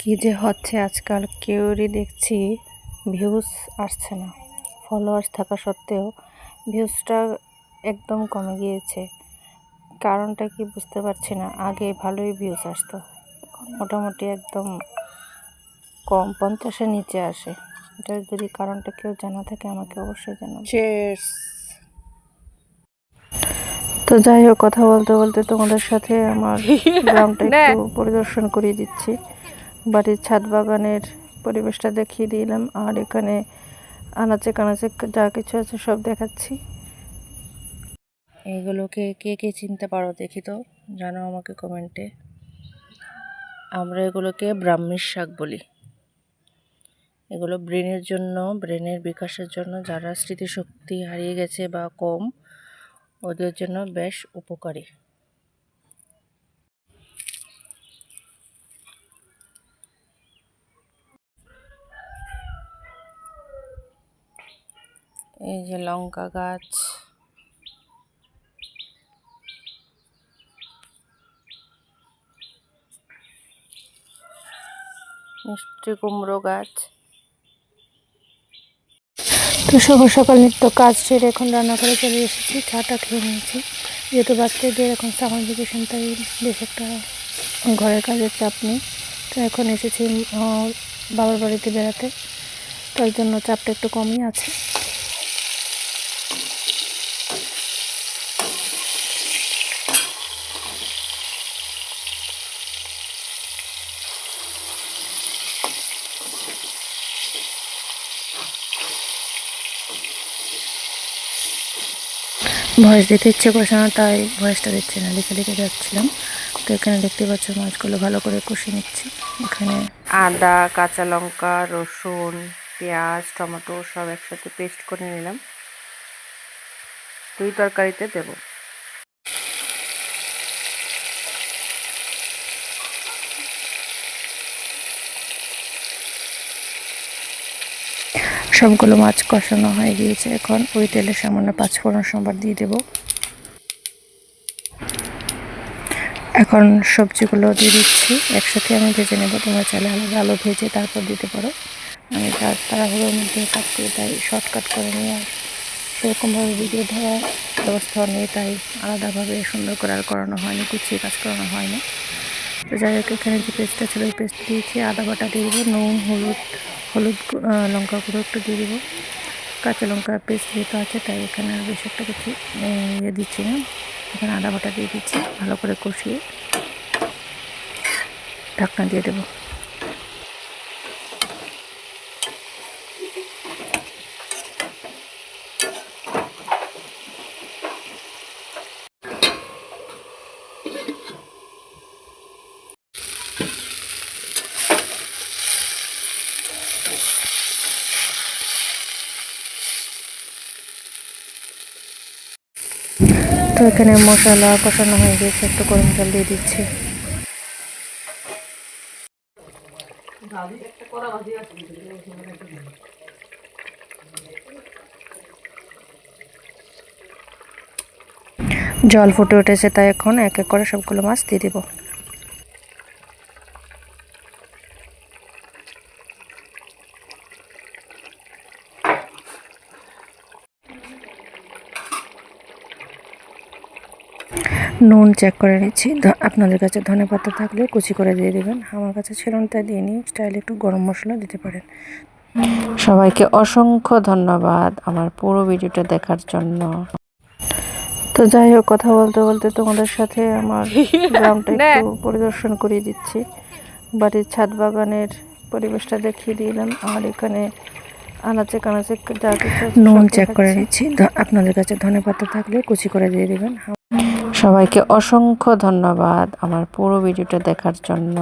কি যে হচ্ছে আজকাল, কেউরই দেখছি ভিউজ আসছে না। ফলোয়ার্স থাকা সত্ত্বেও ভিউজটা একদম কমে গিয়েছে। কারণটা কি বুঝতে পারছি না। আগে ভালোই ভিউজ আসতো, এখন মোটামুটি একদম কম, 50-এর নিচে আসে। এটা যদি কারণটা কেউ জানা থাকে আমাকে অবশ্যই জানাবেন। তো যাই হোক, কথা বলতে বলতে তোমাদের সাথে আমার গ্রামটা একটু পরিদর্শন করিয়ে দিচ্ছি। বাড়ির ছাদ বাগানের পরিবেশটা দেখিয়ে দিলাম, আর এখানে আনাচে কানাচে যা কিছু আছে সব দেখাচ্ছি। এগুলোকে কে কে চিনতে পারো দেখি তো, জানো আমাকে কমেন্টে। আমরা এগুলোকে ব্রাহ্মীর শাক বলি। এগুলো ব্রেনের জন্য, ব্রেনের বিকাশের জন্য, যারা স্মৃতিশক্তি হারিয়ে গেছে বা কম, ওদের জন্য বেশ উপকারী। এই যে লঙ্কা গাছ, মিষ্টি কুমড়ো গাছ। তো সকাল সকাল নিত্য কাজ সেরে এখন রান্না করে চলে এসেছি, চাটা খেয়ে নিয়েছি। যেহেতু বাচ্চাদের এখন সামার ভ্যাকেশন, তাই বেশ একটা ঘরের কাজের চাপ নেই। তো এখন এসেছি বাবার বাড়িতে বেড়াতে, তার জন্য চাপটা একটু কমই আছে। ভয়েস দিতে ইচ্ছে করছে না, তাই ভয়েসটা দিচ্ছি না, লিখে লিখে যাচ্ছিলাম। তো এখানে দেখতে পাচ্ছ মাছগুলো ভালো করে কষে নিচ্ছি। এখানে আদা, কাঁচা লঙ্কা, রসুন, পেঁয়াজ, টমেটো সব একসাথে পেস্ট করে নিলাম, দুই তরকারিতে দেব। সবগুলো মাছ কষানো হয়ে গিয়েছে, এখন ওই তেলে সামান্য পাঁচফোড়ন সম্বার দিয়ে দেব। এখন সবজিগুলো দিয়ে দিচ্ছি, একসাথে আমি ভেজে নেব। তোমরা চাইলে আলাদা আলু ভেজে তারপর দিতে পারো। আমি তাড়াহুড়োর মধ্যে কাট করে, তাই শর্টকাট করে নিয়ে সেরকমভাবে ভিডিও ধরার ব্যবস্থা নেই, তাই আলাদাভাবে সুন্দর করে আর করানো হয়নি, গুছিয়ে কাজ করানো হয়নি। তো যাই হোক, এখানে যে পেস্টটা ছিল ওই পেস্ট দিয়েছি, আদা বাটা দিয়ে দেবো, নুন, হলুদ লঙ্কা গুঁড়ো একটু দিয়ে দেবো। কাঁচা লঙ্কা পেস্ট যেহেতু আছে, তাই এখানে আর বেশি একটা কিছু ইয়ে দিচ্ছি না। এখানে আদা বাটা দিয়ে দিচ্ছি, ভালো করে কষিয়ে ঢাকনা দিয়ে দেবো। তো এখানে মশলা কষানো হয়ে গেছে, একটু গরম জল দিয়ে দিচ্ছি। জল ফুটে উঠেছে, তাই এখন এক এক করে সবগুলো মাছ দিয়ে দেবো। নুন চেক করে নিচ্ছি, আপনাদের কাছে ধনেপাতা থাকলে কুচি করে দিয়ে দেবেন। আমার কাছে ছিল না, তাই দিয়ে নিই। স্টাইলে একটু গরম মশলা দিতে পারেন। সবাইকে অসংখ্য ধন্যবাদ আমার পুরো ভিডিওটা দেখার জন্য। তো যাই হোক, কথা বলতে বলতে তোমাদের সাথে আমার গ্রামটা একটু পরিদর্শন করিয়ে দিচ্ছি। বাড়ির ছাদ বাগানের পরিবেশটা দেখিয়ে দিলাম, আর এখানে আনাচে কানাচে যা কিছু নুন চেক করে নিচ্ছি, আপনাদের কাছে ধনেপাতা থাকলে কুচি করে দিয়ে দেবেন। সবাইকে অসংখ্য ধন্যবাদ আমার পুরো ভিডিওটা দেখার জন্য।